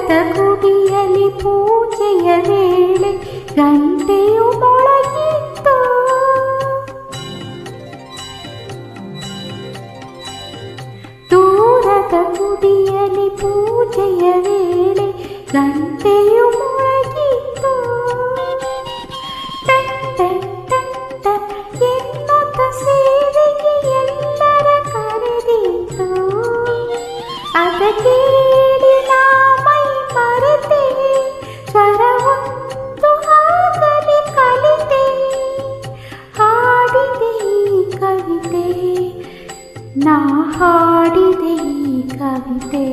ದೂರದ ಗುಡಿಯಲ್ಲಿ ಪೂಜೆಯ ವೇಳೆ ಗಂಟೆಯು ಮೊಳಗಿತ್ತು. ದೂರದ ಗುಡಿಯಲ್ಲಿ ಪೂಜೆಯ ವೇಳೆ ಗಂಟೆಯು ಮೊಳಗಿತ್ತು. ಎನ್ನುತ್ತ ಸೇವೆಗೆ ಎಲ್ಲರ ಕರೆದಿತ್ತು. ಅದ ಕೇಳಿ ನಾ ಮೈ ಮರೆತೆ, ಸ್ವರವೊಂದು ಆಗಲಿ ಕಲಿತೆ. ಹಾಡಿದೆ ಈ ಕವಿತೆ, ನಾ ಹಾಡಿದೆ ಈ ಕವಿತೆ.